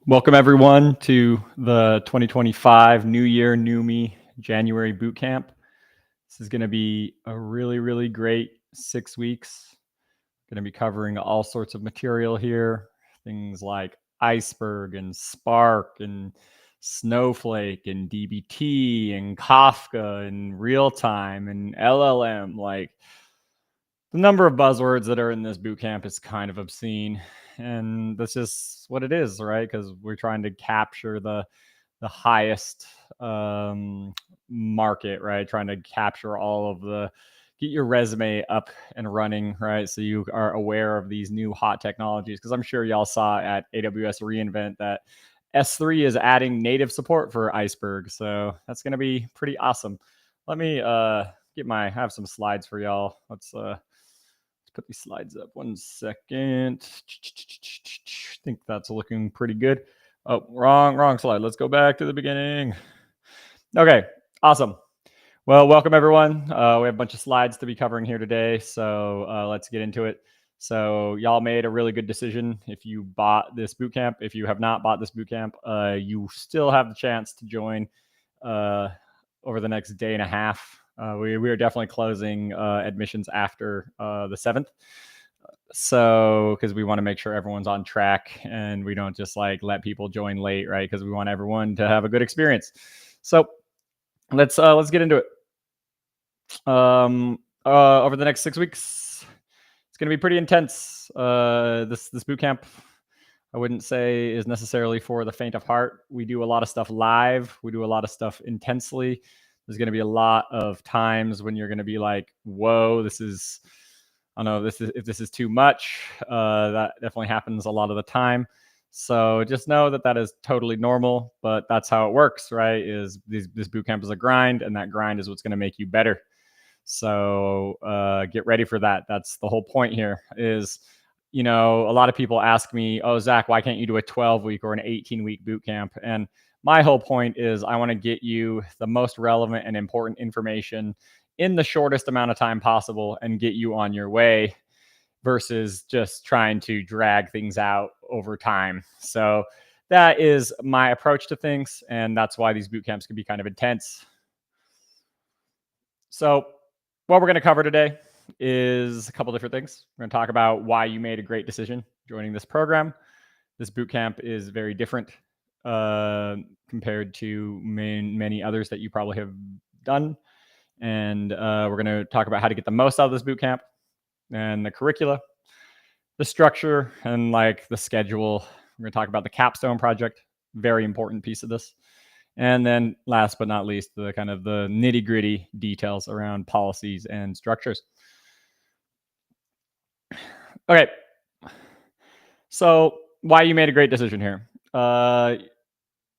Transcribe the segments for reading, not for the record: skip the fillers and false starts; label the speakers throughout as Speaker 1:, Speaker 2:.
Speaker 1: Welcome everyone to the 2025 New Year, New Me January boot camp. This is going to be a really great 6 weeks. Going to be covering all sorts of material here, things like Iceberg and Spark and Snowflake and DBT and Kafka and real time and LLM. Like the number of buzzwords that are in this boot camp is kind of obscene, and that's just what it is, right? Because we're trying to capture the highest market, right? Trying to capture all of the get your resume up and running, right? So you are aware of these new hot technologies. Because I'm sure y'all saw at AWS reInvent that S3 is adding native support for Iceberg, so that's going to be pretty awesome. Let me have some slides for y'all. Let's put these slides up 1 second. I think that's looking pretty good. Oh, wrong slide. Let's go back to the beginning. Okay, awesome. Well, welcome everyone. We have a bunch of slides to be covering here today, so let's get into it. So y'all made a really good decision if you bought this bootcamp. If you have not bought this bootcamp, you still have the chance to join over the next day and a half. We are definitely closing admissions after the 7th. So, because we want to make sure everyone's on track and we don't just like let people join late, right? Because we want everyone to have a good experience. So let's get into it. Over the next 6 weeks, it's going to be pretty intense. This boot camp, I wouldn't say is necessarily for the faint of heart. We do a lot of stuff live. We do a lot of stuff intensely. There's going to be a lot of times when you're going to be like, whoa, I don't know if this is too much. That definitely happens a lot of the time. So just know that is totally normal, but that's how it works, right? This boot camp is a grind, and that grind is what's going to make you better. So get ready for that. That's the whole point here is, a lot of people ask me, oh, Zach, why can't you do a 12-week or an 18-week boot camp? And my whole point is I want to get you the most relevant and important information in the shortest amount of time possible and get you on your way versus just trying to drag things out over time. So that is my approach to things, and that's why these boot camps can be kind of intense. So what we're going to cover today is a couple different things. We're going to talk about why you made a great decision joining this program. This boot camp is very different compared to many others that you probably have done. And we're going to talk about how to get the most out of this boot camp and the curricula, the structure, and like the schedule. We're going to talk about the capstone project, very important piece of this. And then last but not least, the kind of the nitty gritty details around policies and structures. Okay. So why you made a great decision here?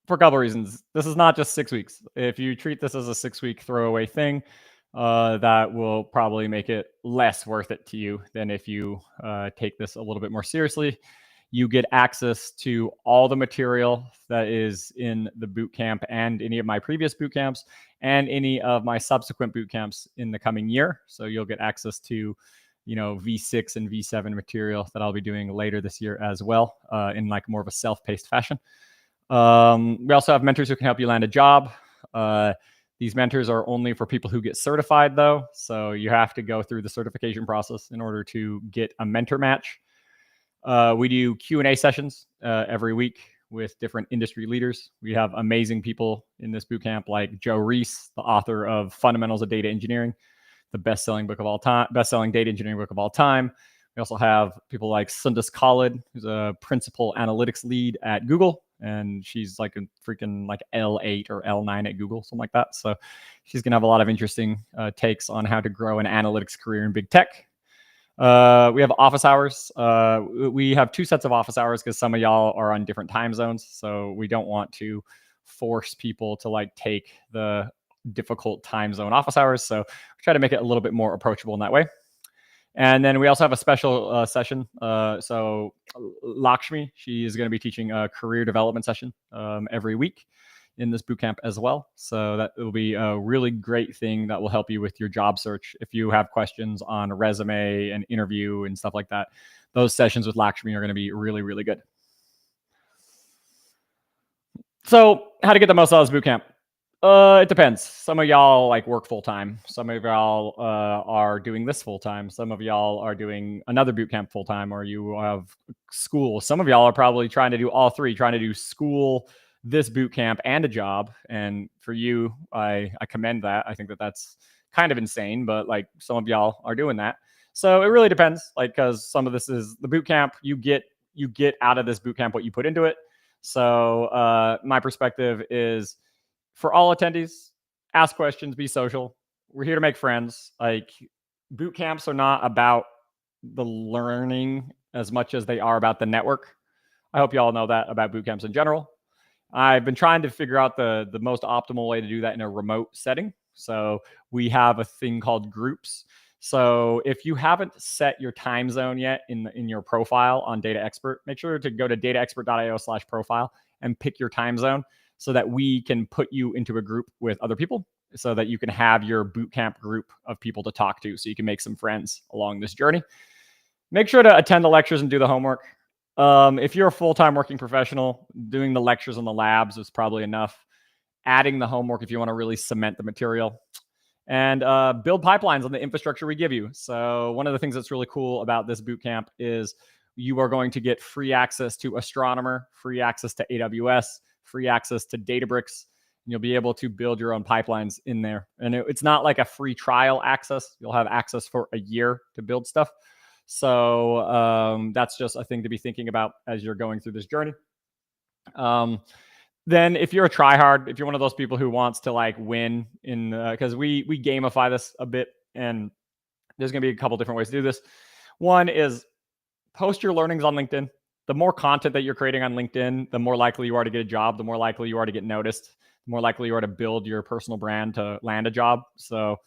Speaker 1: For a couple of reasons. This is not just 6 weeks. If you treat this as a 6-week throwaway thing, that will probably make it less worth it to you than if you take this a little bit more seriously. You get access to all the material that is in the boot camp and any of my previous boot camps and any of my subsequent boot camps in the coming year. So you'll get access to, V6 and V7 material that I'll be doing later this year as well, in like more of a self-paced fashion. We also have mentors who can help you land a job. These mentors are only for people who get certified, though. So you have to go through the certification process in order to get a mentor match. We do Q&A sessions every week with different industry leaders. We have amazing people in this bootcamp like Joe Reese, the author of Fundamentals of Data Engineering, the best-selling data engineering book of all time. We also have people like Sundus Khalid, who's a principal analytics lead at Google, and she's like a freaking like L8 or L9 at Google, something like that. So she's going to have a lot of interesting takes on how to grow an analytics career in big tech. We have office hours. We have 2 sets of office hours because some of y'all are on different time zones. So we don't want to force people to like take the difficult time zone office hours. So we try to make it a little bit more approachable in that way. And then we also have a special session. So Lakshmi, she is going to be teaching a career development session every week in this bootcamp as well. So that will be a really great thing that will help you with your job search. If you have questions on a resume and interview and stuff like that, those sessions with Lakshmi are going to be really, really good. So how to get the most out of this boot camp? It depends. Some of y'all like work full time. Some of y'all are doing this full time. Some of y'all are doing another boot camp full time, or you have school. Some of y'all are probably trying to do all three, trying to do school, this boot camp, and a job. And for you, I commend that. I think that that's kind of insane, but like some of y'all are doing that. So it really depends. Like because some of this is the boot camp. You get out of this boot camp what you put into it. So my perspective is for all attendees, ask questions, be social. We're here to make friends. Like boot camps are not about the learning as much as they are about the network. I hope you all know that about boot camps in general. I've been trying to figure out the most optimal way to do that in a remote setting. So we have a thing called groups. So if you haven't set your time zone yet in your profile on Data Expert, make sure to go to dataexpert.io/profile and pick your time zone so that we can put you into a group with other people so that you can have your bootcamp group of people to talk to so you can make some friends along this journey. Make sure to attend the lectures and do the homework. If you're a full-time working professional, doing the lectures and the labs is probably enough. Adding the homework if you want to really cement the material. And build pipelines on the infrastructure we give you. So one of the things that's really cool about this bootcamp is you are going to get free access to Astronomer, free access to AWS, free access to Databricks. And you'll be able to build your own pipelines in there. And it's not like a free trial access. You'll have access for a year to build stuff. So that's just a thing to be thinking about as you're going through this journey. Then if you're a tryhard, if you're one of those people who wants to like win in, because we gamify this a bit, and there's going to be a couple different ways to do this. One is post your learnings on LinkedIn. The more content that you're creating on LinkedIn, the more likely you are to get a job, the more likely you are to get noticed, the more likely you are to build your personal brand to land a job. So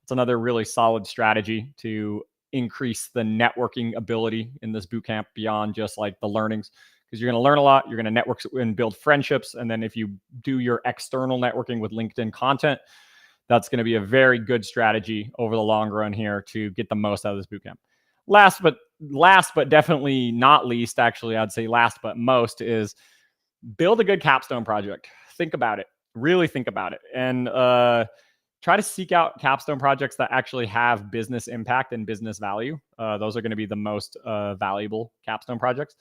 Speaker 1: it's another really solid strategy to increase the networking ability in this bootcamp beyond just like the learnings, because you're going to learn a lot. You're going to network and build friendships. And then if you do your external networking with LinkedIn content, that's going to be a very good strategy over the long run here to get the most out of this bootcamp. Last but definitely not least, actually, I'd say last but most is build a good capstone project. Think about it. Really think about it. And try to seek out capstone projects that actually have business impact and business value. Those are going to be the most valuable capstone projects.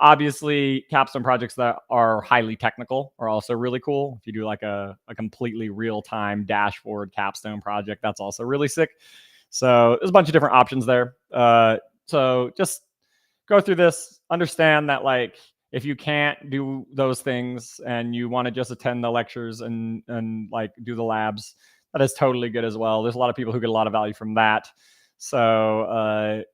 Speaker 1: Obviously, capstone projects that are highly technical are also really cool. If you do like a completely real-time dashboard capstone project, that's also really sick. So there's a bunch of different options there. So just go through this, understand that like if you can't do those things and you want to just attend the lectures and like do the labs, that is totally good as well. There's a lot of people who get a lot of value from that. So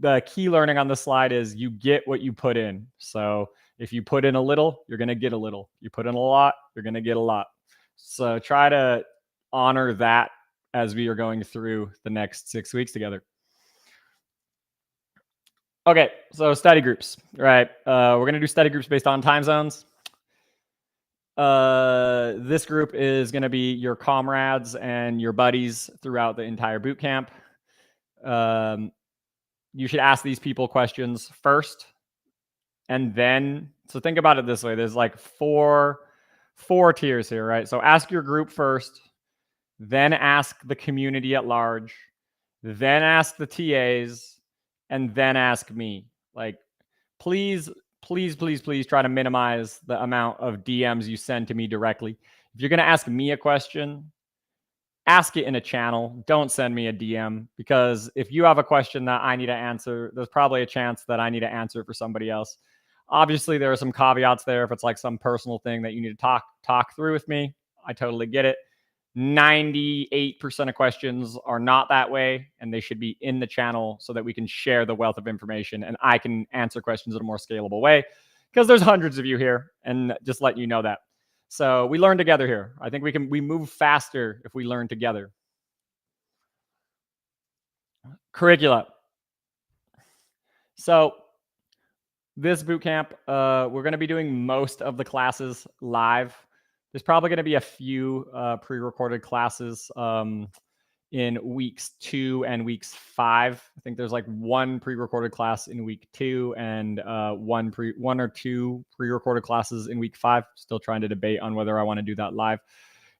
Speaker 1: the key learning on this slide is you get what you put in. So if you put in a little, you're going to get a little. You put in a lot, you're going to get a lot. So try to honor that as we are going through the next 6 weeks together. Okay, so study groups, right? We're going to do study groups based on time zones. This group is going to be your comrades and your buddies throughout the entire boot camp. You should ask these people questions first, and then, so think about it this way. There's like four tiers here, right? So ask your group first, then ask the community at large, then ask the TAs, and then ask me. Like, please try to minimize the amount of DMs you send to me directly. If you're going to ask me a question, ask it in a channel. Don't send me a DM, because if you have a question that I need to answer, there's probably a chance that I need to answer for somebody else. Obviously, there are some caveats there. If it's like some personal thing that you need to talk through with me, I totally get it. 98% of questions are not that way, and they should be in the channel so that we can share the wealth of information and I can answer questions in a more scalable way, because there's hundreds of you here, and just letting you know that. So we learn together here. I think we move faster if we learn together. Curricula. So this bootcamp, we're going to be doing most of the classes live. There's probably going to be a few pre-recorded classes in weeks 2 and weeks 5. I think there's like one pre-recorded class in week 2 and one or two pre-recorded classes in week 5. Still trying to debate on whether I want to do that live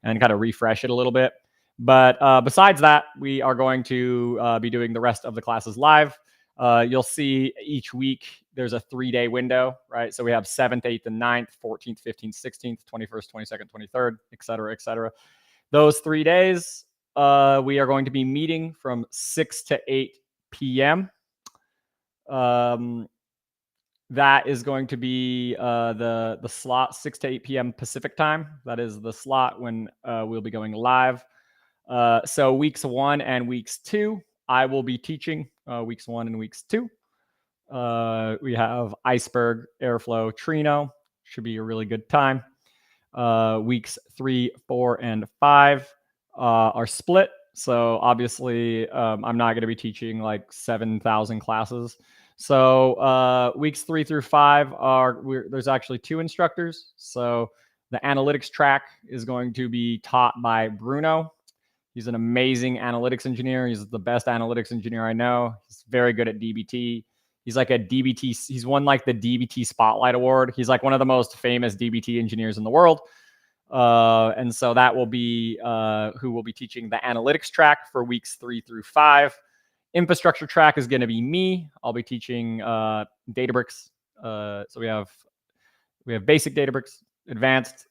Speaker 1: and kind of refresh it a little bit. But besides that, we are going to be doing the rest of the classes live. You'll see each week there's a 3-day window, right? So we have 7th, 8th, and 9th, 14th, 15th, 16th, 21st, 22nd, 23rd, et cetera, et cetera. Those 3 days, we are going to be meeting from 6 to 8 p.m. That is going to be the slot 6 to 8 p.m. Pacific time. That is the slot when we'll be going live. So weeks 1 and weeks 2, I will be teaching weeks 1 and weeks 2. We have Iceberg, Airflow, Trino. Should be a really good time. Weeks 3, 4, and 5 are split. So obviously, I'm not going to be teaching like 7,000 classes. So weeks 3 through 5 there's actually 2 instructors. So the analytics track is going to be taught by Bruno. He's an amazing analytics engineer. He's the best analytics engineer I know. He's very good at DBT. He's like a DBT. He's won like the DBT Spotlight Award. He's like one of the most famous DBT engineers in the world. And so that will be who will be teaching the analytics track for weeks 3 through 5. Infrastructure track is going to be me. I'll be teaching Databricks. So we have basic Databricks, advanced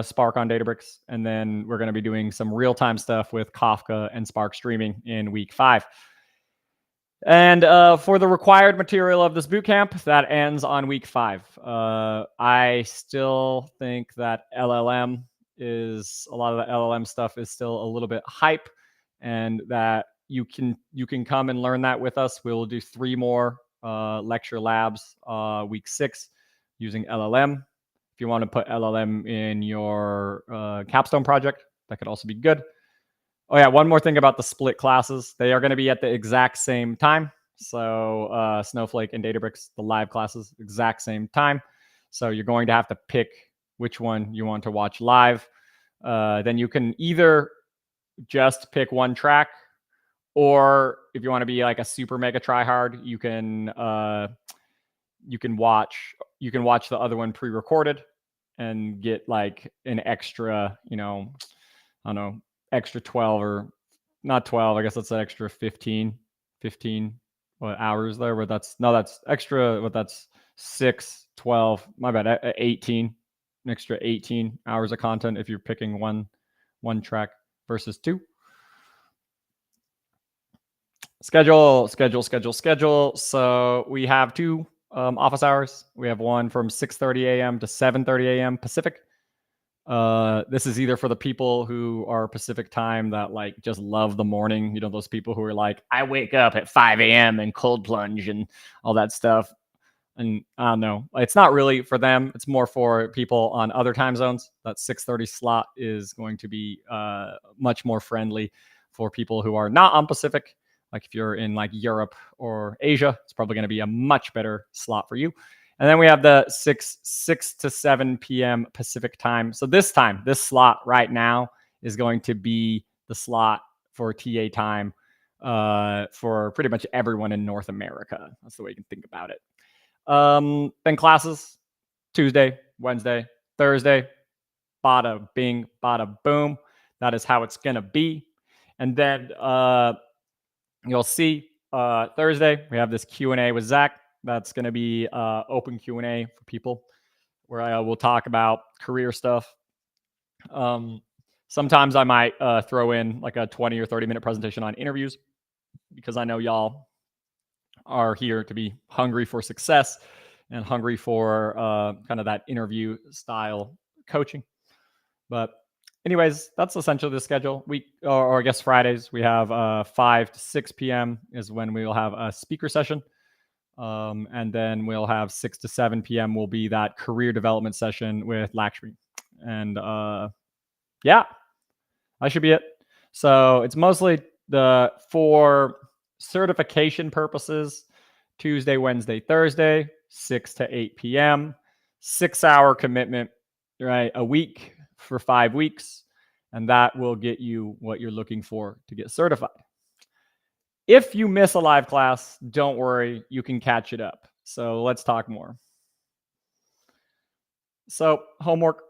Speaker 1: Spark on Databricks, and then we're going to be doing some real-time stuff with Kafka and Spark streaming in week 5. And for the required material of this bootcamp, that ends on week 5. I still think that a lot of the LLM stuff is still a little bit hype, and that you can come and learn that with us. We'll do 3 more lecture labs week 6 using LLM. If you want to put LLM in your capstone project, that could also be good. Oh yeah, one more thing about the split classes. They are going to be at the exact same time. So Snowflake and Databricks, the live classes, exact same time. So you're going to have to pick which one you want to watch live. Then you can either just pick one track, or if you want to be like a super mega tryhard, you can watch the other one pre-recorded and get like an extra, I don't know, extra 12 or not 12. I guess that's an extra 15 hours there, but that's extra, but that's 6, 12, my bad, 18, an extra 18 hours of content if you're picking one track versus 2. Schedule. So we have 2 office hours. We have one from 6:30 a.m. to 7:30 a.m. Pacific. This is either for the people who are Pacific time that like just love the morning, those people who are like, I wake up at 5 a.m. and cold plunge and all that stuff. And I don't know, it's not really for them. It's more for people on other time zones. That 6:30 slot is going to be much more friendly for people who are not on Pacific. Like if you're in like Europe or Asia, it's probably going to be a much better slot for you. And then we have the 6 to 7 p.m. Pacific time. So this slot right now is going to be the slot for TA time for pretty much everyone in North America. That's the way you can think about it. Then classes, Tuesday, Wednesday, Thursday, bada bing, bada boom. That is how it's going to be. And then you'll see Thursday, we have this Q&A with Zach. That's going to be open Q&A for people where I will talk about career stuff. Sometimes I might throw in like a 20 or 30 minute presentation on interviews, because I know y'all are here to be hungry for success and hungry for kind of that interview style coaching. But anyways, that's essentially the schedule. Or I guess Fridays, we have 5 to 6 p.m. is when we will have a speaker session. And then we'll have 6 to 7 p.m. will be that career development session with Lakshmi. And yeah, that should be it. So it's mostly for certification purposes, Tuesday, Wednesday, Thursday, 6 to 8 p.m., 6-hour commitment, right? A week for 5 weeks. and that will get you what you're looking for to get certified. If you miss a live class, don't worry, you can catch it up. So let's talk more. So homework.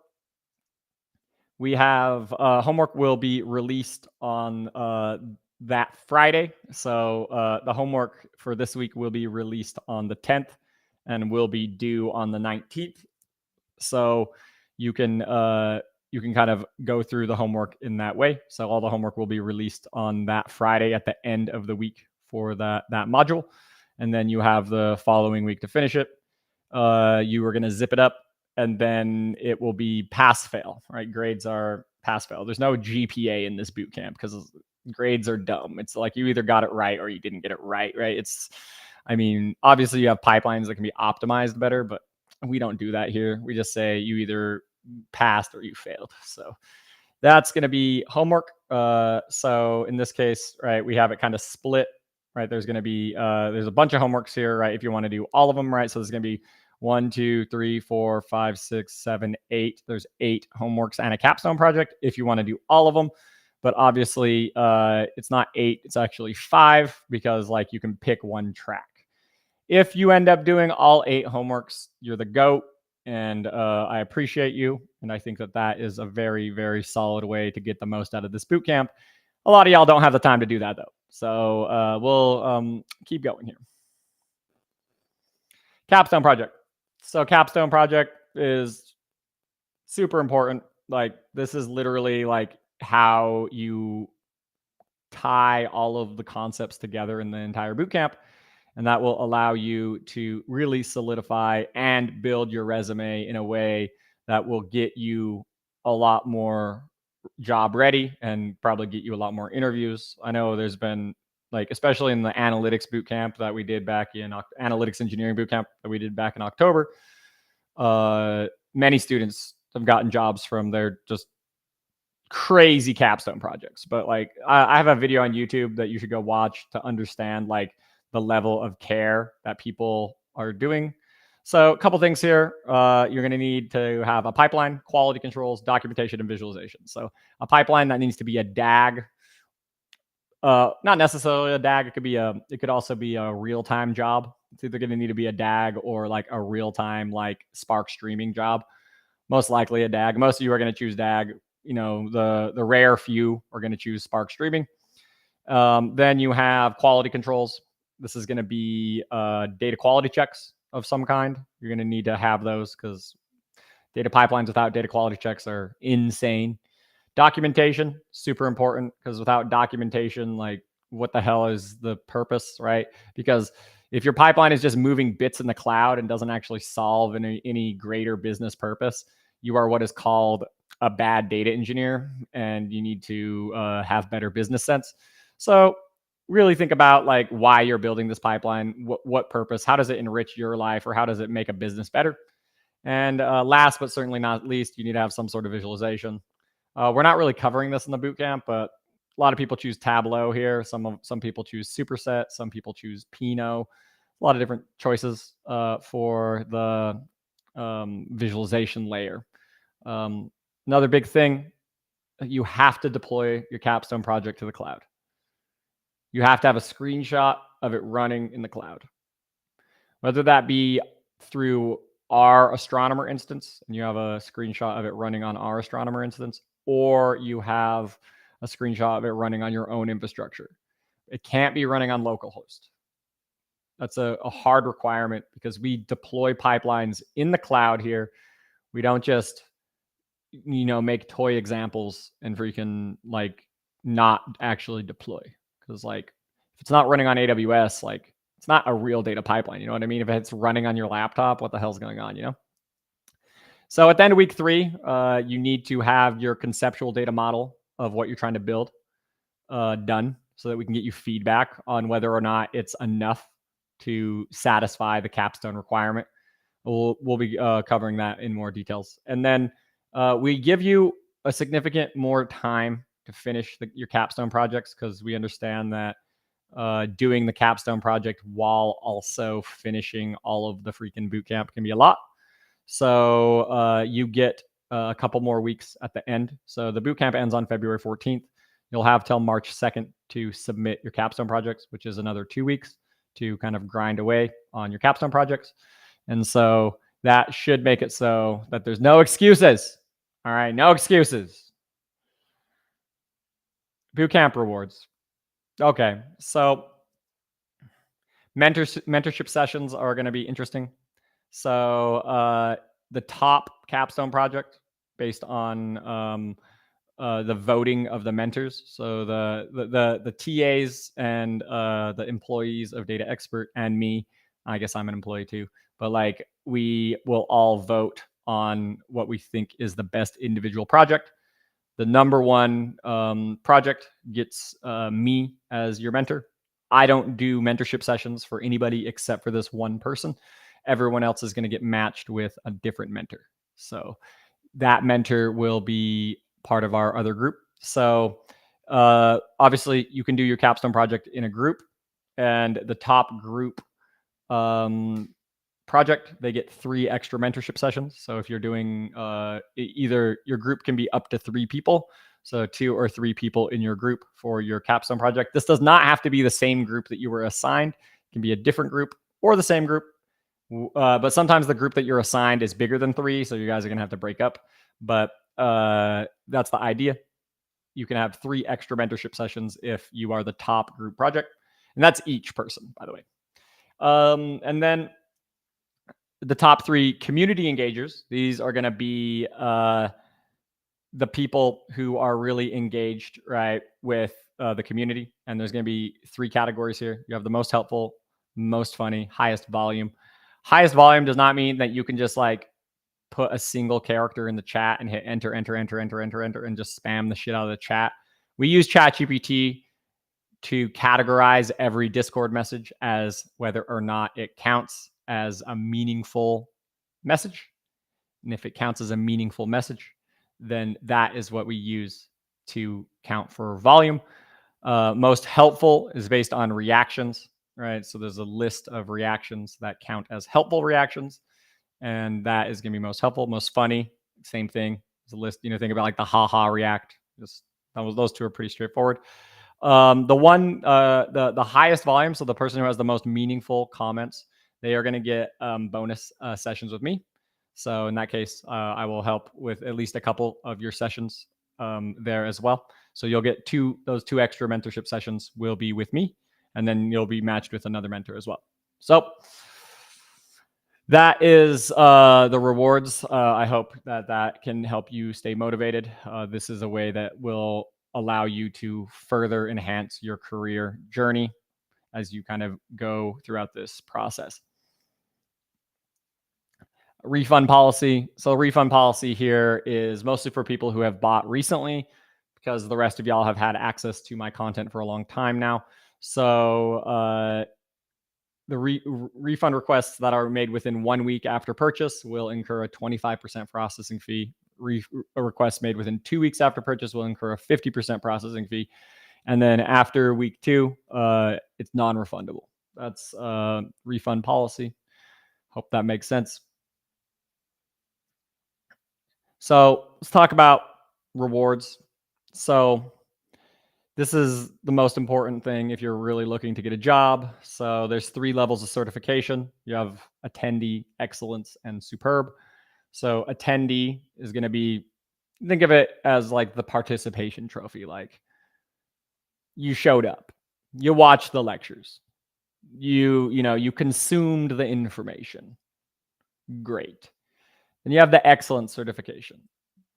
Speaker 1: We have homework will be released on that Friday. So the homework for this week will be released on the 10th and will be due on the 19th. So you can kind of go through the homework in that way. So all the homework will be released on that Friday at the end of the week for that module, and then you have the following week to finish it. You are going to zip it up, and then it will be pass fail. Right? Grades are pass fail. There's no GPA in this boot camp because grades are dumb. It's like you either got it right or you didn't get it right. Right? I mean, obviously you have pipelines that can be optimized better, but we don't do that here. We just say you either passed or you failed. So that's going to be homework. So in this case, right, we have it kind of split, right? There's going to be, there's a bunch of homeworks here, right? If you want to do all of them, right? So there's going to be 1, 2, 3, 4, 5, 6, 7, 8. There's 8 homeworks and a capstone project if you want to do all of them. But obviously, it's not 8, it's actually 5 because like you can pick one track. If you end up doing all 8 homeworks, you're the GOAT, and I appreciate you. And I think that that is a very, very solid way to get the most out of this boot camp. A lot of y'all don't have the time to do that, though. So we'll keep going here. Capstone project. So capstone project is super important. Like this is literally like how you tie all of the concepts together in the entire boot camp. And that will allow you to really solidify and build your resume in a way that will get you a lot more job ready and probably get you a lot more interviews. I know there's been like, especially in the analytics boot camp that we did back in analytics engineering boot camp that we did back in October, many students have gotten jobs from their just crazy capstone projects. But like, I have a video on YouTube that you should go watch to understand like the level of care that people are doing. So a couple things here. You're going to need to have a pipeline, quality controls, documentation, and visualization. So a pipeline that needs to be a DAG. Not necessarily a DAG. It could also be a real-time job. It's either going to need to be a DAG or like a real-time like Spark streaming job. Most likely a DAG. Most of you are going to choose DAG. You know, the rare few are going to choose Spark streaming. Then you have quality controls. This is going to be data quality checks of some kind. You're going to need to have those because data pipelines without data quality checks are insane. Documentation, super important, because without documentation, like what the hell is the purpose, right? Because if your pipeline is just moving bits in the cloud and doesn't actually solve any greater business purpose, you are what is called a bad data engineer, and you need to have better business sense. So really think about like why you're building this pipeline, what purpose, how does it enrich your life, or how does it make a business better? And last but certainly not least, you need to have some sort of visualization. We're not really covering this in the bootcamp, but a lot of people choose Tableau here. Some people choose Superset. Some people choose Pinot. A lot of different choices for the visualization layer. Another big thing, you have to deploy your capstone project to the cloud. You have to have a screenshot of it running in the cloud, whether that be through our astronomer instance and you have a screenshot of it running on our astronomer instance, or you have a screenshot of it running on your own infrastructure. It can't be running on localhost. That's a hard requirement because we deploy pipelines in the cloud here. We don't just, make toy examples and freaking like not actually deploy. Because like if it's not running on AWS, like it's not a real data pipeline. You know what I mean? If it's running on your laptop, what the hell's going on, So at the end of week 3, you need to have your conceptual data model of what you're trying to build done so that we can get you feedback on whether or not it's enough to satisfy the capstone requirement. We'll be covering that in more details. And then we give you a significant more time to finish your capstone projects because we understand that doing the capstone project while also finishing all of the freaking boot camp can be a lot. So you get a couple more weeks at the end. So the boot camp ends on February 14th. You'll have till March 2nd to submit your capstone projects, which is another 2 weeks to kind of grind away on your capstone projects. And so that should make it so that there's no excuses. All right, no excuses. Boot camp rewards. Okay, so mentorship sessions are going to be interesting. So the top capstone project based on the voting of the mentors. So the TAs and the employees of Data Expert and me, I guess I'm an employee too, but like we will all vote on what we think is the best individual project. The number one project gets me as your mentor. I don't do mentorship sessions for anybody except for this one person. Everyone else is going to get matched with a different mentor. So that mentor will be part of our other group. So obviously you can do your capstone project in a group, and the top group project, they get 3 extra mentorship sessions. So if you're doing either your group can be up to 3 people, so 2 or 3 people in your group for your capstone project. This does not have to be the same group that you were assigned. It can be a different group or the same group. But sometimes the group that you're assigned is bigger than 3, so you guys are going to have to break up. But that's the idea. You can have 3 extra mentorship sessions if you are the top group project. And that's each person, by the way. And then the top 3 community engagers, these are going to be the people who are really engaged, right, with the community. And there's going to be 3 categories here. You have the most helpful, most funny, highest volume. Highest volume does not mean that you can just like put a single character in the chat and hit enter, and just spam the shit out of the chat. We use ChatGPT to categorize every Discord message as whether or not it counts as a meaningful message. And if it counts as a meaningful message, then that is what we use to count for volume. Most helpful is based on reactions, right? So there's a list of reactions that count as helpful reactions, and that is going to be most helpful. Most funny, same thing. There's a list, think about like the haha react. Those 2 are pretty straightforward. The highest volume, so the person who has the most meaningful comments, they are going to get bonus sessions with me. So in that case, I will help with at least a couple of your sessions there as well. So you'll get those 2 extra mentorship sessions will be with me, and then you'll be matched with another mentor as well. So that is the rewards. I hope that can help you stay motivated. This is a way that will allow you to further enhance your career journey as you kind of go throughout this process. Refund policy. So refund policy here is mostly for people who have bought recently, because the rest of y'all have had access to my content for a long time now. So the refund requests that are made within 1 week after purchase will incur a 25% processing fee. A request made within 2 weeks after purchase will incur a 50% processing fee. And then after week 2, it's non-refundable. That's refund policy. Hope that makes sense. So let's talk about rewards. So this is the most important thing if you're really looking to get a job. So there's 3 levels of certification. You have attendee, excellence, and superb. So attendee is going to be, think of it as like the participation trophy. Like you showed up, you watched the lectures, you consumed the information. Great. And you have the excellence certification.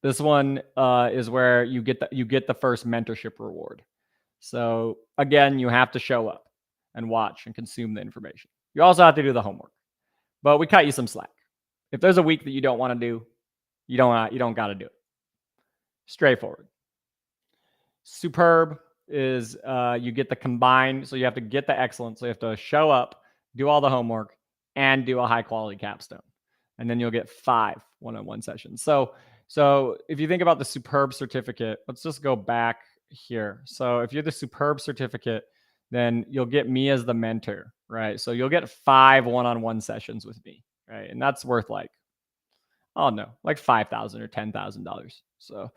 Speaker 1: This one is where you get the first mentorship reward. So again, you have to show up and watch and consume the information. You also have to do the homework, but we cut you some slack. If there's a week that you don't want to do, you don't got to do it. Straightforward. Superb is you get the combined, so you have to get the excellence. So you have to show up, do all the homework, and do a high quality capstone. And then you'll get 5 one-on-one sessions. So if you think about the superb certificate, let's just go back here. So if you're the superb certificate, then you'll get me as the mentor, right? So you'll get 5 one-on-one sessions with me, right? And that's worth like Oh no, like $5,000 or $10,000. So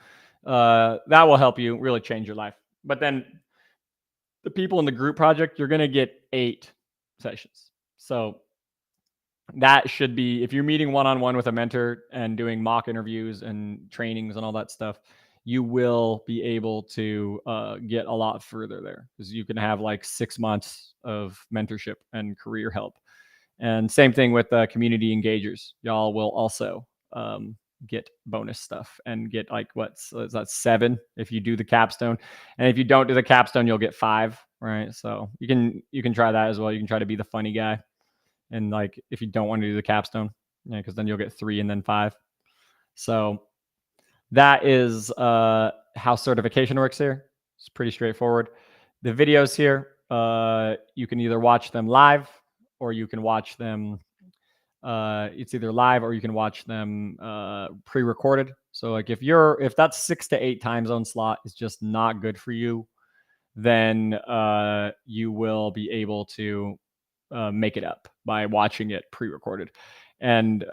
Speaker 1: that will help you really change your life. But then the people in the group project, you're going to get 8 sessions. So that should be, if you're meeting one-on-one with a mentor and doing mock interviews and trainings and all that stuff, you will be able to get a lot further there, because you can have like 6 months of mentorship and career help. And same thing with community engagers. Y'all will also get bonus stuff and get like, is that 7 if you do the capstone, and if you don't do the capstone, you'll get 5. Right? So you can try that as well. You can try to be the funny guy, and like if you don't want to do the capstone, because then you'll get 3 and then 5. So that is how certification works here. It's pretty straightforward. The videos here, you can either watch them live or you can watch them. It's either live or you can watch them pre-recorded. So like if that 6 to 8 time zone slot is just not good for you, then you will be able to make it up by watching it pre-recorded. And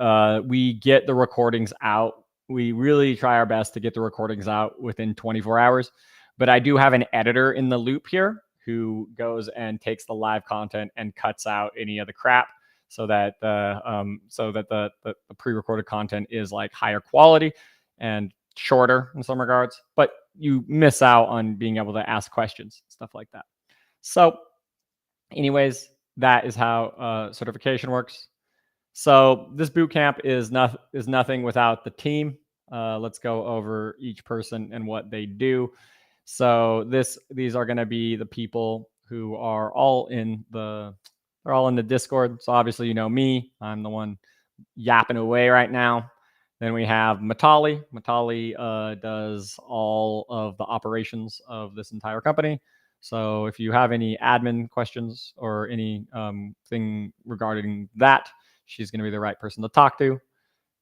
Speaker 1: we get the recordings out. We really try our best to get the recordings out within 24 hours. But I do have an editor in the loop here who goes and takes the live content and cuts out any of the crap, so that the pre-recorded content is like higher quality and shorter in some regards, but you miss out on being able to ask questions, stuff like that. So anyways, that is how certification works. So this boot camp is nothing without the team. Let's go over each person and what they do. So these are going to be the people who are all in the Discord. So obviously, you know me, I'm the one yapping away right now. Then we have Matali. Matali does all of the operations of this entire company. So if you have any admin questions or any thing regarding that, she's going to be the right person to talk to.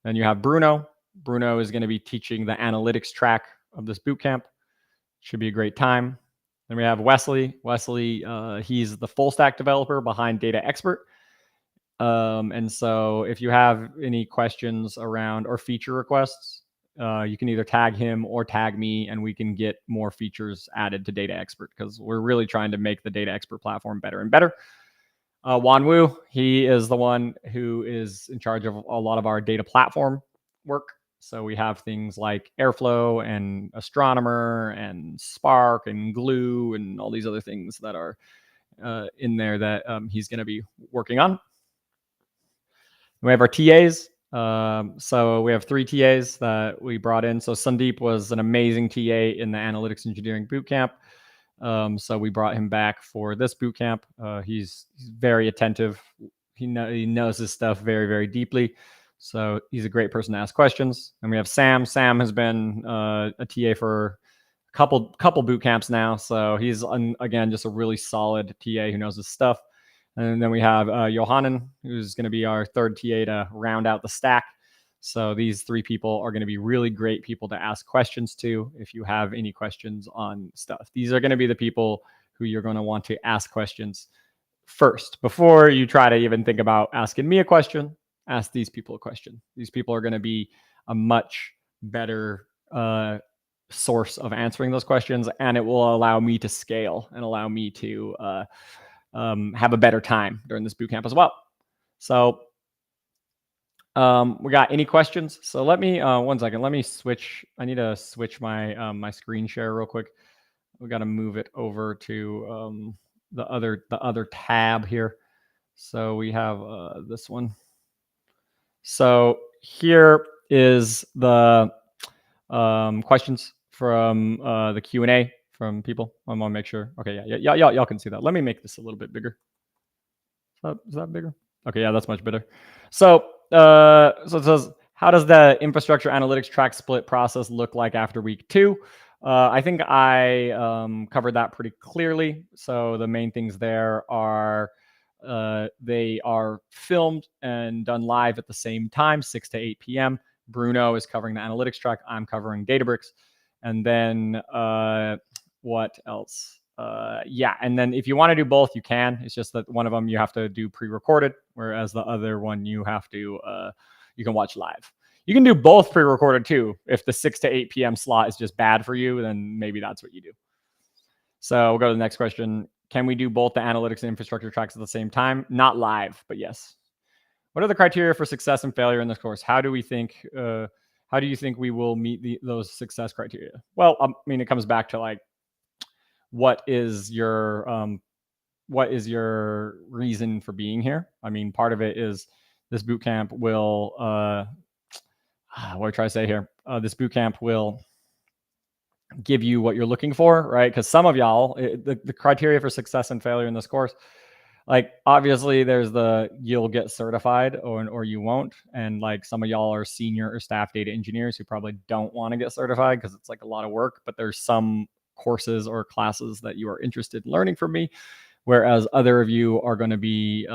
Speaker 1: Then you have Bruno. Bruno is going to be teaching the analytics track of this bootcamp. Should be a great time. Then we have Wesley. Wesley, he's the full stack developer behind Data Expert. And so if you have any questions around or feature requests, you can either tag him or tag me, and we can get more features added to Data Expert, because we're really trying to make the Data Expert platform better and better. Wan Wu, he is the one who is in charge of a lot of our data platform work. So we have things like Airflow and Astronomer and Spark and Glue and all these other things that are in there that he's going to be working on. We have our TAs. So we have 3 TAs that we brought in. So Sandeep was an amazing TA in the analytics engineering bootcamp. So we brought him back for this bootcamp. He's very attentive. He knows his stuff very, very deeply. So he's a great person to ask questions. And we have Sam. Sam has been a TA for a couple boot camps now. So he's, again, just a really solid TA who knows his stuff. And then we have Johanan, who's going to be our 3rd TA to round out the stack. So these 3 people are going to be really great people to ask questions to if you have any questions on stuff. These are going to be the people who you're going to want to ask questions first. Before you try to even think about asking me a question, ask these people a question. These people are going to be a much better source of answering those questions, and it will allow me to scale and allow me to have a better time during this bootcamp as well. So we got any questions? So let me, 1 second, let me switch. I need to switch my my screen share real quick. We got to move it over to the other tab here. So we have this one. So here is the questions from the Q&A from people. I want to make sure. Okay, yeah, y'all can see that. Let me make this a little bit bigger. Is that bigger? Okay, yeah, that's much better. So it says, how does the infrastructure analytics track split process look like after week 2? I think I covered that pretty clearly. So the main things there are they are filmed and done live at the same time, 6 to 8 p.m. Bruno is covering the analytics track. I'm covering Databricks. And then what else? Yeah, and then if you want to do both, you can. It's just that one of them you have to do pre-recorded, whereas the other one you have to you can watch live. You can do both pre-recorded too. If the 6 to 8 p.m. slot is just bad for you, then maybe that's what you do. So we'll go to the next question. Can we do both the analytics and infrastructure tracks at the same time? Not live, but yes. What are the criteria for success and failure in this course? How do you think we will meet those success criteria? Well, I mean, it comes back to like, what is your reason for being here? I mean, part of it is this boot camp will what do I try to say here? This boot camp will give you what you're looking for, right? Because some of y'all, the criteria for success and failure in this course, like obviously there's the you'll get certified or you won't, and like some of y'all are senior or staff data engineers who probably don't want to get certified because it's like a lot of work, but there's some courses or classes that you are interested in learning from me, whereas other of you are going to be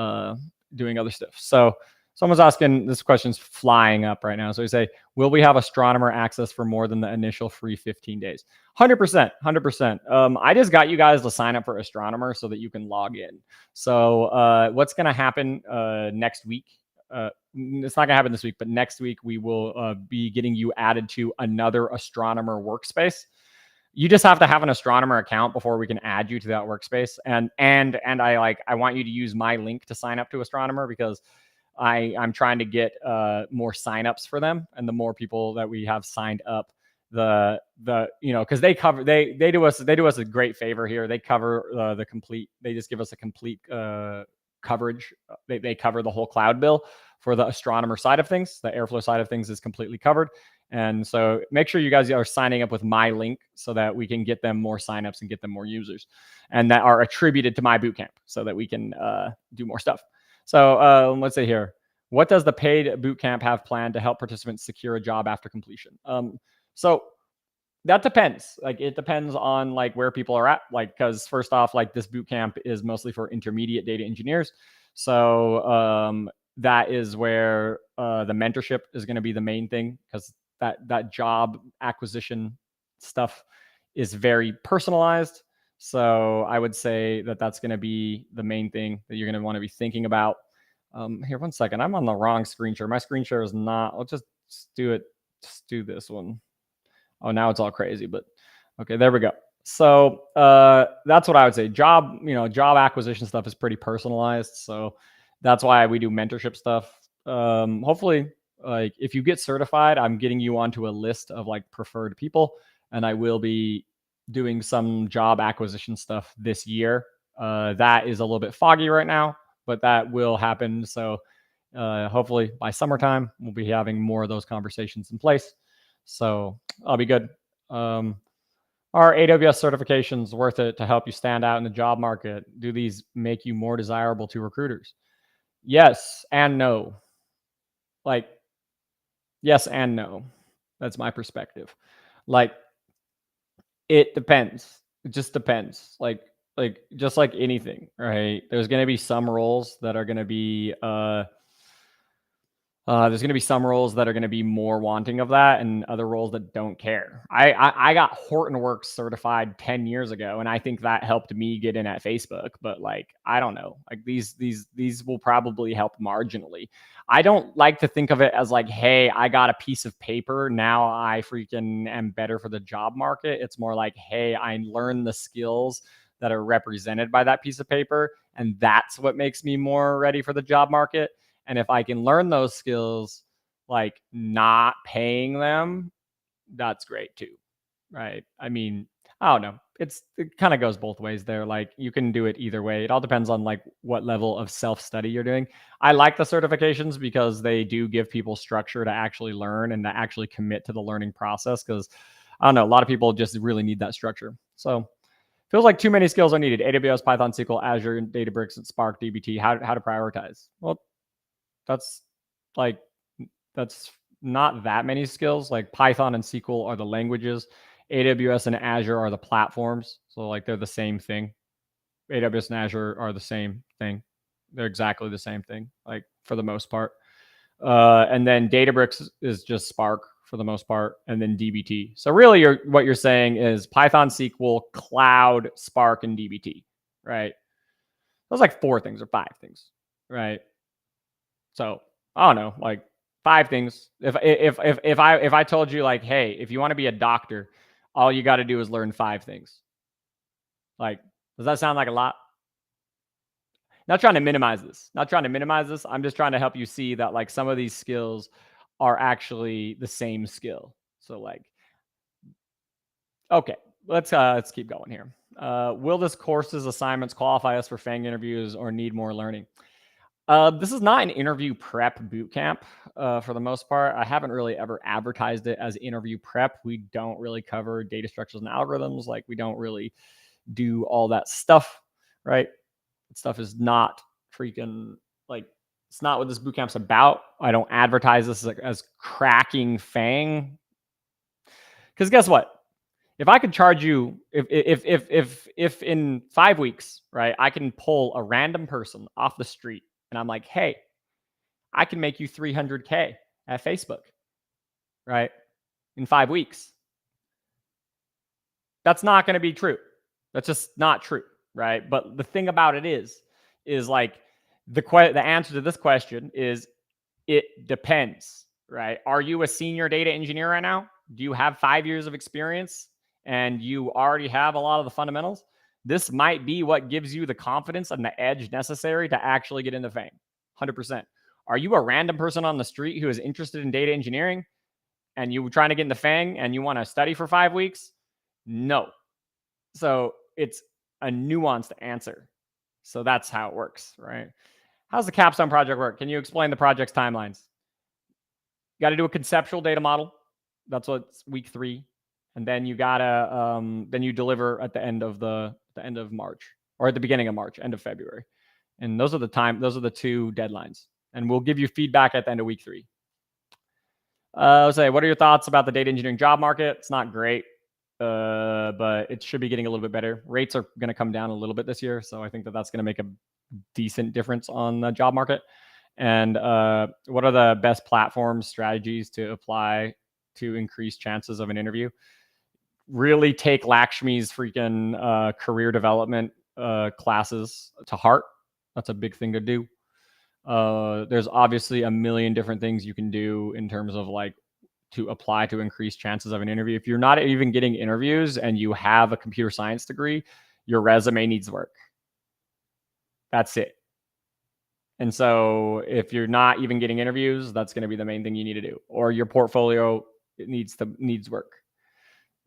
Speaker 1: doing other stuff. So someone's asking, this question's flying up right now. So we say, will we have astronomer access for more than the initial free 15 days? 100%, 100%. I just got you guys to sign up for astronomer so that you can log in. So what's going to happen next week? It's not going to happen this week, but next week we will be getting you added to another astronomer workspace. You just have to have an astronomer account before we can add you to that workspace. And I want you to use my link to sign up to astronomer because I'm trying to get more signups for them, and the more people that we have signed up, because they do us a great favor here. They cover the complete. They just give us a complete coverage. They cover the whole cloud bill for the astronomer side of things. The Airflow side of things is completely covered. And so make sure you guys are signing up with my link so that we can get them more signups and get them more users, and that are attributed to my bootcamp so that we can do more stuff. So let's say here, what does the paid bootcamp have planned to help participants secure a job after completion? So that depends. Like it depends on like where people are at. Like, because first off, like this bootcamp is mostly for intermediate data engineers. So that is where the mentorship is going to be the main thing, because that job acquisition stuff is very personalized. So I would say that that's going to be the main thing that you're going to want to be thinking about. Here, 1 second. I'm on the wrong screen share. My screen share is not. I'll just do it. Just do this one. Oh, now it's all crazy, but okay, there we go. So that's what I would say. Job acquisition stuff is pretty personalized. So that's why we do mentorship stuff. Hopefully, like if you get certified, I'm getting you onto a list of like preferred people, and I will be doing some job acquisition stuff this year. That is a little bit foggy right now, but that will happen. So hopefully by summertime, we'll be having more of those conversations in place. So I'll be good. Are AWS certifications worth it to help you stand out in the job market? Do these make you more desirable to recruiters? Yes and no. Like, yes and no. That's my perspective. Like, it depends. It just depends. Like just like anything, right? There's going to be some roles that are going to be there's going to be some roles that are going to be more wanting of that, and other roles that don't care. I got Hortonworks certified 10 years ago, and I think that helped me get in at Facebook. But like, I don't know. Like these will probably help marginally. I don't like to think of it as like, hey, I got a piece of paper, now I freaking am better for the job market. It's more like, hey, I learned the skills that are represented by that piece of paper, and that's what makes me more ready for the job market. And if I can learn those skills, like not paying them, that's great too, right? I mean, I don't know. It kind of goes both ways there. Like you can do it either way. It all depends on like what level of self-study you're doing. I like the certifications because they do give people structure to actually learn and to actually commit to the learning process. Because I don't know, a lot of people just really need that structure. So feels like too many skills are needed. AWS, Python, SQL, Azure, Databricks, and Spark, DBT. How to prioritize? Well, that's not that many skills. Like Python and SQL are the languages. AWS and Azure are the platforms. So like they're the same thing. AWS and Azure are the same thing. They're exactly the same thing, like for the most part. And then Databricks is just Spark for the most part, and then DBT. So really what you're saying is Python, SQL, Cloud, Spark, and DBT, right? Those like 4 things or 5 things, right? So I don't know, like 5 things. If I told you like, hey, if you want to be a doctor, all you got to do is learn 5 things. Like, does that sound like a lot? Not trying to minimize this. Not trying to minimize this. I'm just trying to help you see that like some of these skills are actually the same skill. So like, okay, let's keep going here. Will this course's assignments qualify us for FANG interviews or need more learning? This is not an interview prep boot camp for the most part. I haven't really ever advertised it as interview prep. We don't really cover data structures and algorithms. Like we don't really do all that stuff, right? That stuff is not freaking like, it's not what this boot camp's about. I don't advertise this as cracking FANG. Because guess what? If I could charge you, if in 5 weeks, right, I can pull a random person off the street and I'm like, hey, I can make you 300K at Facebook, right, in 5 weeks. That's not going to be true. That's just not true, right? But the thing about it is like the answer to this question is it depends, right? Are you a senior data engineer right now? Do you have 5 years of experience and you already have a lot of the fundamentals? This might be what gives you the confidence and the edge necessary to actually get into FANG. 100%. Are you a random person on the street who is interested in data engineering and you trying to get into FANG and you want to study for 5 weeks? No. So it's a nuanced answer. So that's how it works, right? How's the capstone project work? Can you explain the project's timelines? You got to do a conceptual data model. That's what's week 3. And then you gotta then you deliver at the end of March, or at the beginning of March, end of February. And those are the 2 deadlines. And we'll give you feedback at the end of week 3. Let's say, what are your thoughts about the data engineering job market? It's not great, but it should be getting a little bit better. Rates are going to come down a little bit this year, so I think that's going to make a decent difference on the job market. And what are the best platform strategies to apply to increase chances of an interview? Really take Lakshmi's freaking career development classes to heart. That's a big thing to do. There's obviously a million different things you can do in terms of like to apply to increase chances of an interview. If you're not even getting interviews and you have a computer science degree, your resume needs work. That's it. And so if you're not even getting interviews, that's going to be the main thing you need to do. Or your portfolio needs work.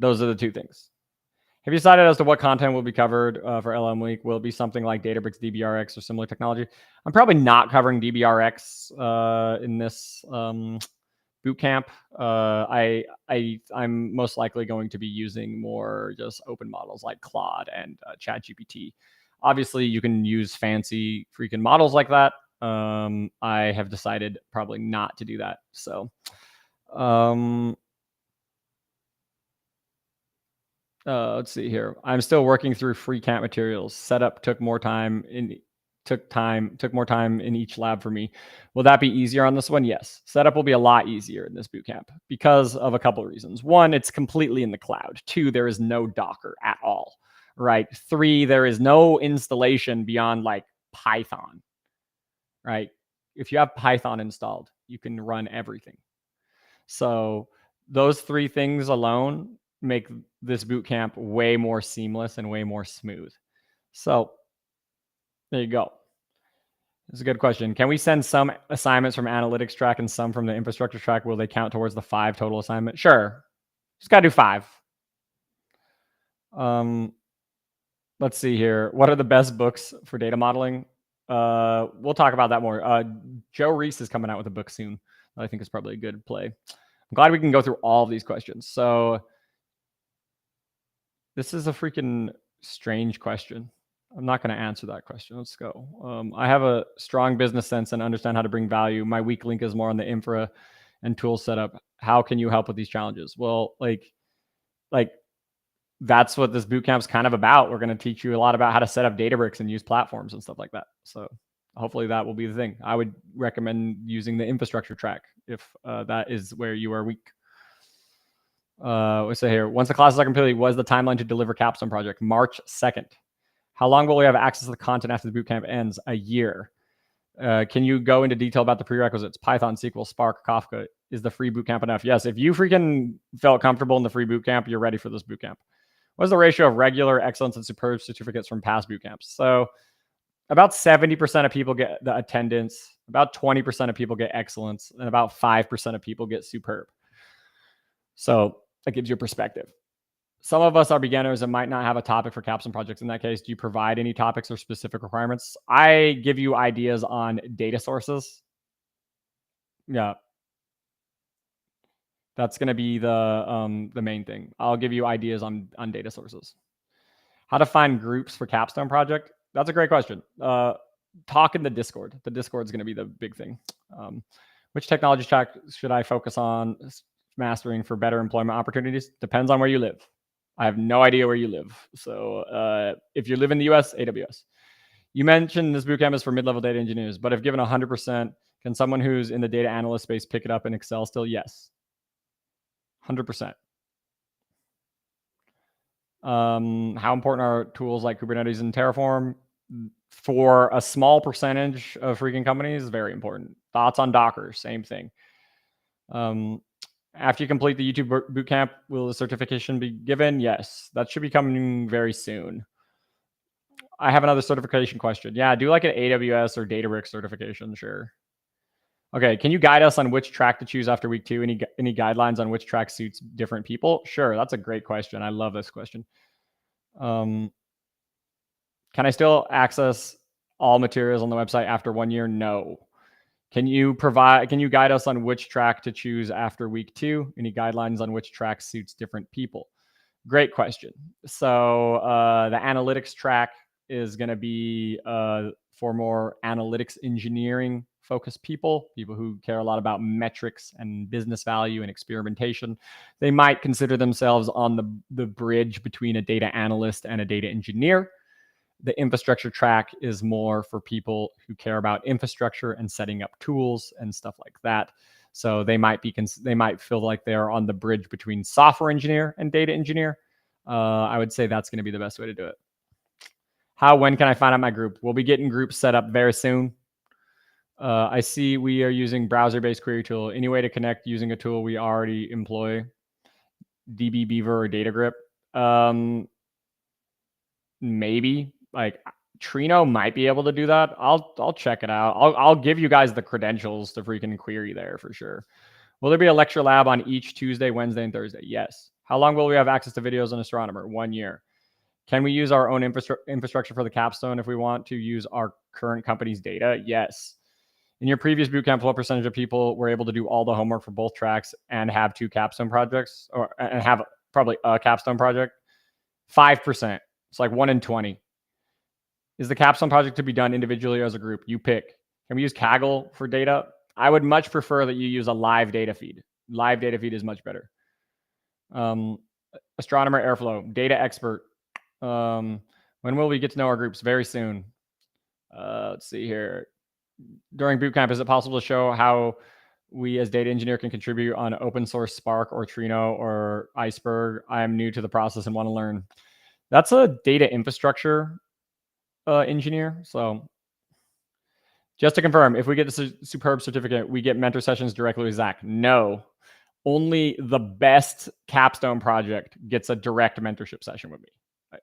Speaker 1: Those are the 2 things. Have you decided as to what content will be covered for LM Week? Will it be something like Databricks, DBRX, or similar technology? I'm probably not covering DBRX in this boot camp. I'm most likely going to be using more just open models like Claude and ChatGPT. Obviously, you can use fancy freaking models like that. I have decided probably not to do that. So, let's see here. I'm still working through free camp materials. Setup took more time in each lab for me. Will that be easier on this one? Yes. Setup will be a lot easier in this bootcamp because of a couple of reasons. 1, it's completely in the cloud. 2, there is no Docker at all, right? 3, there is no installation beyond like Python, right? If you have Python installed, you can run everything. So those 3 things alone make this bootcamp way more seamless and way more smooth. So there you go. It's a good question. Can we send some assignments from analytics track and some from the infrastructure track? Will they count towards the 5 total assignment? Sure. Just got to do 5. Let's see here. What are the best books for data modeling? We'll talk about that more. Joe Reese is coming out with a book soon that I think is probably a good play. I'm glad we can go through all of these questions. So this is a freaking strange question. I'm not going to answer that question. Let's go. I have a strong business sense and understand how to bring value. My weak link is more on the infra and tool setup. How can you help with these challenges? Well, like that's what this bootcamp's kind of about. We're going to teach you a lot about how to set up Databricks and use platforms and stuff like that. So hopefully that will be the thing. I would recommend using the infrastructure track if that is where you are weak. We say here, once the classes are completed, what is the timeline to deliver capstone project? March 2nd. How long will we have access to the content after the bootcamp ends? A year. Can you go into detail about the prerequisites? Python, SQL, Spark, Kafka. Is the free bootcamp enough? Yes. If you freaking felt comfortable in the free bootcamp, you're ready for this bootcamp. What's the ratio of regular, excellence, and superb certificates from past bootcamps? So about 70% of people get the attendance, about 20% of people get excellence, and about 5% of people get superb. So that gives you a perspective. Some of us are beginners and might not have a topic for capstone projects. In that case, do you provide any topics or specific requirements? I give you ideas on data sources. Yeah. That's going to be the main thing. I'll give you ideas on data sources. How to find groups for capstone project? That's a great question. Talk in the Discord. The Discord is going to be the big thing. Which technology track should I focus on mastering for better employment opportunities? Depends on where you live. I have no idea where you live. So if you live in the US, AWS. You mentioned this bootcamp is for mid-level data engineers, but if given 100%, can someone who's in the data analyst space pick it up in Excel still? Yes. 100%. How important are tools like Kubernetes and Terraform? For a small percentage of freaking companies, very important. Thoughts on Docker? Same thing. After you complete the YouTube bootcamp, will the certification be given? Yes, that should be coming very soon. I have another certification question. Yeah, do like an AWS or Databricks certification, sure. Okay, can you guide us on which track to choose after week 2? Any guidelines on which track suits different people? Sure, that's a great question. I love this question. Can I still access all materials on the website after 1 year? No. Can you guide us on which track to choose after week 2? Any guidelines on which track suits different people? Great question. So the analytics track is going to be for more analytics engineering focused people who care a lot about metrics and business value and experimentation. They might consider themselves on the bridge between a data analyst and a data engineer. The infrastructure track is more for people who care about infrastructure and setting up tools and stuff like that. So they might feel like they're on the bridge between software engineer and data engineer. I would say that's going to be the best way to do it. When can I find out my group? We'll be getting groups set up very soon. I see we are using browser-based query tool. Any way to connect using a tool we already employ? DB Beaver or DataGrip? Maybe. Like Trino might be able to do that. I'll check it out. I'll give you guys the credentials to freaking query there for sure. Will there be a lecture lab on each Tuesday, Wednesday, and Thursday? Yes. How long will we have access to videos on Astronomer? 1 year. Can we use our own infrastructure for the capstone if we want to use our current company's data? Yes. In your previous bootcamp, what percentage of people were able to do all the homework for both tracks and have 2 capstone projects and have probably a capstone project? 5%. It's like 1 in 20. Is the capstone project to be done individually or as a group? You pick. Can we use Kaggle for data? I would much prefer that you use a live data feed. Live data feed is much better. Astronomer Airflow, data expert. When will we get to know our groups? Very soon. Let's see here. During bootcamp, is it possible to show how we as data engineer can contribute on open source Spark or Trino or Iceberg? I am new to the process and want to learn. That's a data infrastructure engineer. So just to confirm, if we get the superb certificate, we get mentor sessions directly with Zach. No, only the best capstone project gets a direct mentorship session with me.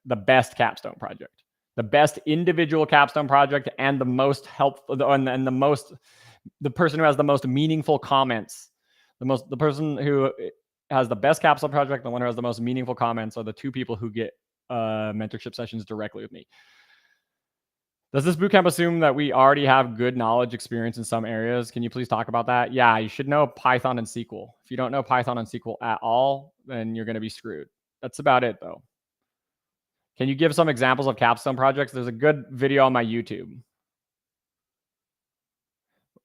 Speaker 1: The best capstone project, the best individual capstone project, and the most helpful and the person who has the most meaningful comments, the person who has the best capstone project, the one who has the most meaningful comments are the 2 people who get mentorship sessions directly with me. Does this bootcamp assume that we already have good knowledge experience in some areas? Can you please talk about that? Yeah, you should know Python and SQL. If you don't know Python and SQL at all, then you're going to be screwed. That's about it, though. Can you give some examples of capstone projects? There's a good video on my YouTube.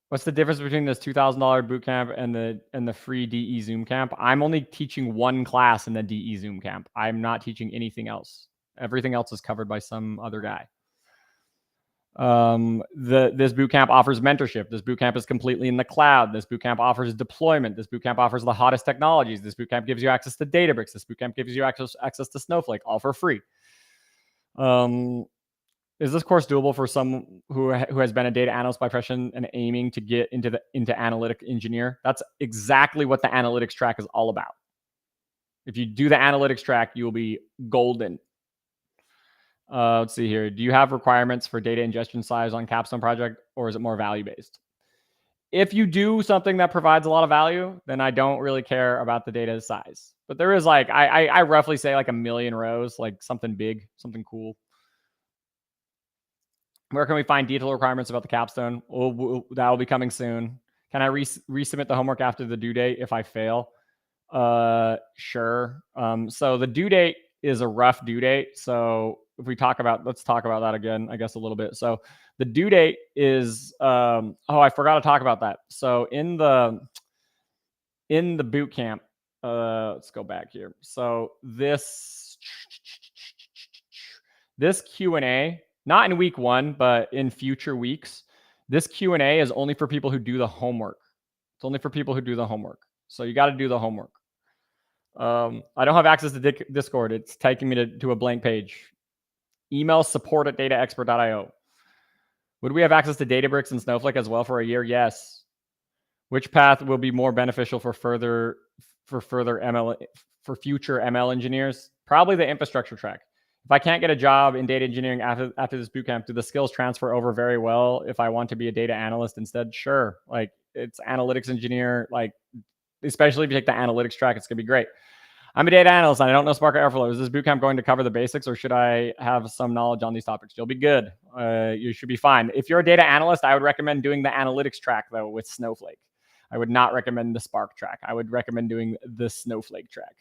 Speaker 1: What's the difference between this $2,000 bootcamp and the free DE Zoom camp? I'm only teaching 1 class in the DE Zoom camp. I'm not teaching anything else. Everything else is covered by some other guy. This bootcamp offers mentorship. This bootcamp is completely in the cloud. This bootcamp offers deployment. This bootcamp offers the hottest technologies. This bootcamp gives you access to Databricks. This bootcamp gives you access to Snowflake, all for free. Is this course doable for someone who has been a data analyst by profession and aiming to get into analytic engineer? That's exactly what the analytics track is all about. If you do the analytics track, you will be golden. Let's see here. Do you have requirements for data ingestion size on Capstone project, or is it more value based? If you do something that provides a lot of value, then I don't really care about the data size. But there is like, I roughly say like 1,000,000 rows, like something big, something cool. Where can we find detailed requirements about the capstone? That will be coming soon. Can I resubmit the homework after the due date if I fail? Sure. So the due date is a rough due date. So if we let's talk about that again, I guess a little bit. So the due date is, oh, I forgot to talk about that. So in the boot camp, let's go back here. So this Q&A, not in week 1, but in future weeks, this Q&A is only for people who do the homework. It's only for people who do the homework. So you got to do the homework. I don't have access to Discord. It's taking me to a blank page. Email support@dataexpert.io. Would we have access to Databricks and Snowflake as well for a year? Yes. Which path will be more beneficial for future ML engineers? Probably the infrastructure track. If I can't get a job in data engineering after this bootcamp, do the skills transfer over very well if I want to be a data analyst instead? Sure. Like, it's analytics engineer, like, especially if you take the analytics track, it's going to be great. I'm a data analyst and I don't know Spark or Airflow. Is this bootcamp going to cover the basics, or should I have some knowledge on these topics? You'll be good. You should be fine. If you're a data analyst, I would recommend doing the analytics track, though, with Snowflake. I would not recommend the Spark track. I would recommend doing the Snowflake track.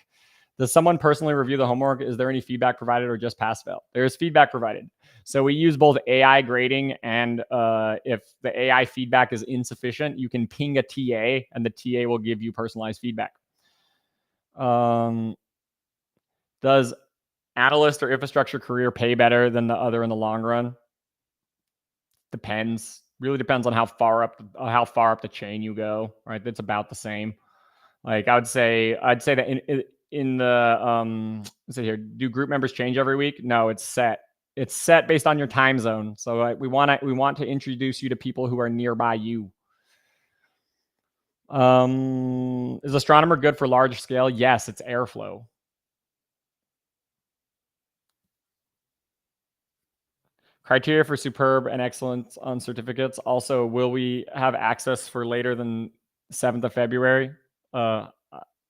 Speaker 1: Does someone personally review the homework? Is there any feedback provided or just pass fail? There is feedback provided. So we use both AI grading and if the AI feedback is insufficient, you can ping a TA and the TA will give you personalized feedback. Does analyst or infrastructure career pay better than the other in the long run? Depends. Really depends on how far up the chain you go. Right, that's about the same. Like I'd say that in the let's see here. Do group members change every week? No, it's set. It's set based on your time zone. So we want to introduce you to people who are nearby you. Is Astronomer good for large scale? Yes, it's Airflow. Criteria for superb and excellent on certificates. Also, will we have access for later than 7th of February?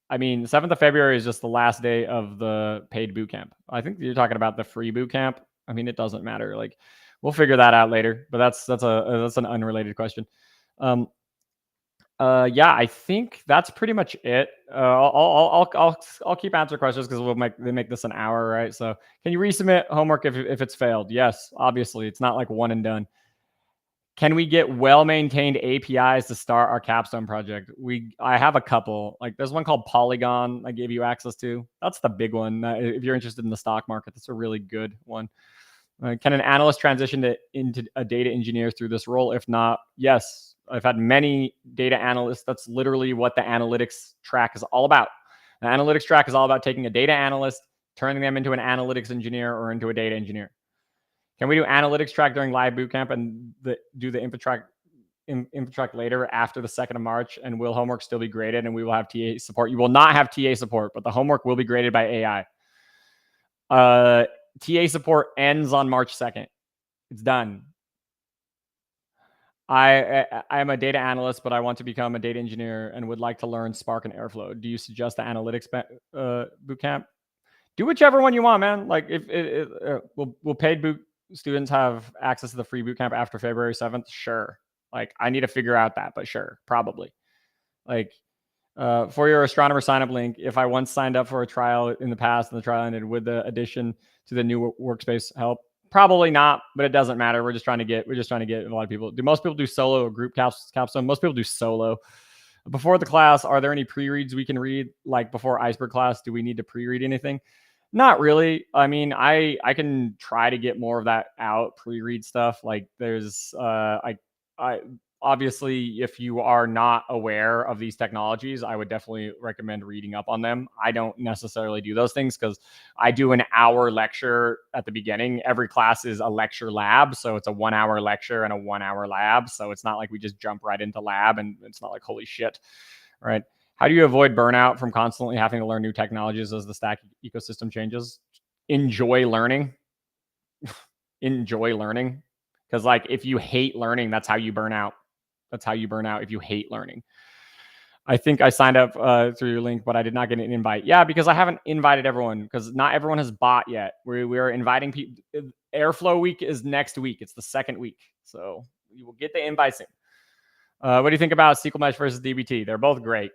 Speaker 1: I mean, 7th of February is just the last day of the paid bootcamp. I think you're talking about the free bootcamp. I mean, it doesn't matter. Like, we'll figure that out later. But that's an unrelated question. Yeah, I think that's pretty much it. I'll keep answering questions because we'll make this an hour, right? So, can you resubmit homework if it's failed? Yes, obviously, it's not like one and done. Can we get well-maintained APIs to start our capstone project? I have a couple. Like, there's one called Polygon I gave you access to. That's the big one. If you're interested in the stock market, that's a really good one. Can an analyst transition into a data engineer through this role? If not, yes. I've had many data analysts. That's literally what the analytics track is all about. The analytics track is all about taking a data analyst, turning them into an analytics engineer or into a data engineer. Can we do analytics track during live bootcamp and do the info track later after the 2nd of March? And will homework still be graded and we will have TA support? You will not have TA support, but the homework will be graded by AI. TA support ends on March 2nd. It's done. I am a data analyst, but I want to become a data engineer and would like to learn Spark and Airflow. Do you suggest the analytics bootcamp? Do whichever one you want, man. Like, will paid students have access to the free bootcamp after February 7th? Sure. Like, I need to figure out that, but sure, probably. Like, for your astronomer sign-up link, if I once signed up for a trial in the past and the trial ended, would the addition to the new workspace help? Probably not, but it doesn't matter. We're just trying to get a lot of people. Do most people do solo or group capstone? Most people do solo. Before the class, are there any pre-reads we can read? Like before iceberg class, do we need to pre-read anything? Not really. I mean, I can try to get more of that out, pre-read stuff. Like there's Obviously, if you are not aware of these technologies, I would definitely recommend reading up on them. I don't necessarily do those things because I do an hour lecture at the beginning. Every class is a lecture lab. So it's a 1 hour lecture and a 1 hour lab. So it's not like we just jump right into lab and it's not like, holy shit. Right. How do you avoid burnout from constantly having to learn new technologies as the Stack ecosystem changes? Enjoy learning. Enjoy learning. Because, like, if you hate learning, that's how you burn out. That's how you burn out if you hate learning. I think I signed up through your link, but I did not get an invite. Yeah, because I haven't invited everyone because not everyone has bought yet. We're inviting people. Airflow week is next week. It's the second week. So you will get the invite soon. What do you think about SQL Mesh versus DBT? They're both great.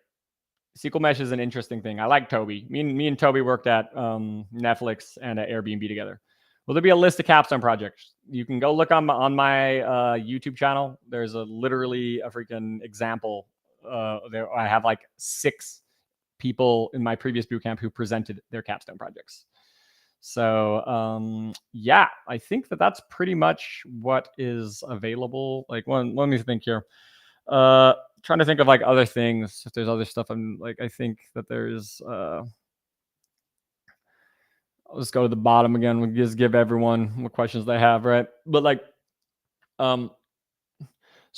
Speaker 1: SQL Mesh is an interesting thing. I like Toby. Me and Toby worked at Netflix and at Airbnb together. Will there be a list of capstone projects? You can go look on my YouTube channel. There's literally a freaking example. There I have like 6 people in my previous bootcamp who presented their capstone projects. So yeah, I think that's pretty much what is available. Like, let me think here. Trying to think of like other things. If there's other stuff, I'm like, I think that there's. I'll just go to the bottom again. We'll just give everyone what questions they have, right? But like, so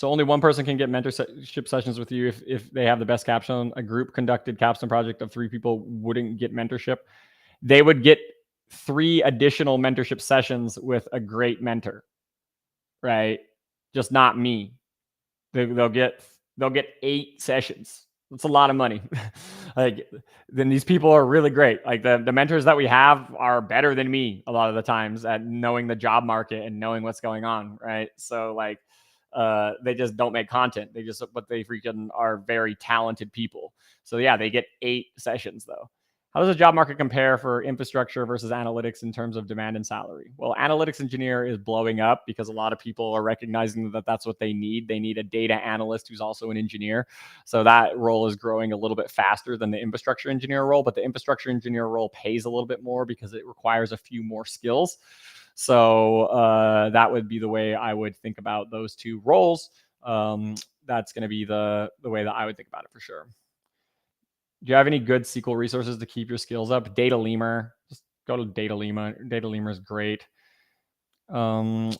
Speaker 1: only one person can get mentorship sessions with you if they have the best capstone. A group conducted capstone project of 3 people wouldn't get mentorship. They would get 3 additional mentorship sessions with a great mentor, right? Just not me. They'll get 8 sessions. That's a lot of money. Like, then these people are really great. Like the mentors that we have are better than me a lot of the times at knowing the job market and knowing what's going on, right? So like, they just don't make content. But they freaking are very talented people. So yeah, they get 8 sessions though. How does the job market compare for infrastructure versus analytics in terms of demand and salary? Well, analytics engineer is blowing up because a lot of people are recognizing that that's what they need. They need a data analyst who's also an engineer. So that role is growing a little bit faster than the infrastructure engineer role, but the infrastructure engineer role pays a little bit more because it requires a few more skills. So that would be the way I would think about those 2 roles. That's going to be the way that I would think about it for sure. Do you have any good SQL resources to keep your skills up? Data Lemur. Just go to Data Lemur. Data Lemur is great. I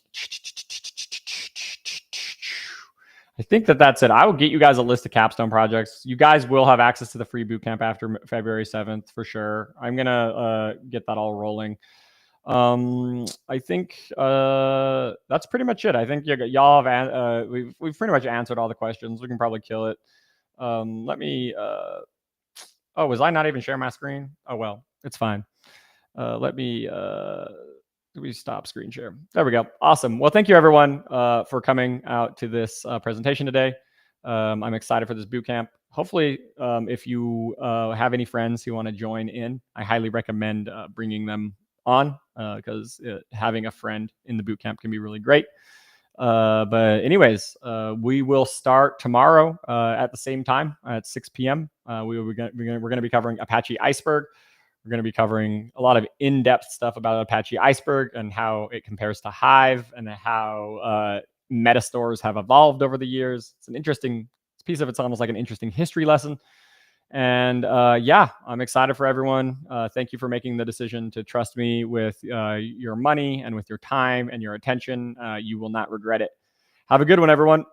Speaker 1: think that's it. I will get you guys a list of capstone projects. You guys will have access to the free bootcamp after February 7th for sure. I'm going to get that all rolling. I think that's pretty much it. I think y'all have we've pretty much answered all the questions. We can probably kill it. Let me oh, was I not even sharing my screen? Oh well, it's fine. Let me stop screen share. There we go. Awesome. Well, thank you everyone for coming out to this presentation today. I'm excited for this bootcamp. Hopefully, if you have any friends who want to join in, I highly recommend bringing them on because having a friend in the bootcamp can be really great. But anyways, we will start tomorrow at the same time at 6 p.m. We're going to be covering Apache Iceberg. We're going to be covering a lot of in-depth stuff about Apache Iceberg and how it compares to Hive and how meta stores have evolved over the years. It's an interesting piece of it's almost like an interesting history lesson. And yeah, I'm excited for everyone. Thank you for making the decision to trust me with your money and with your time and your attention. You will not regret it. Have a good one, everyone.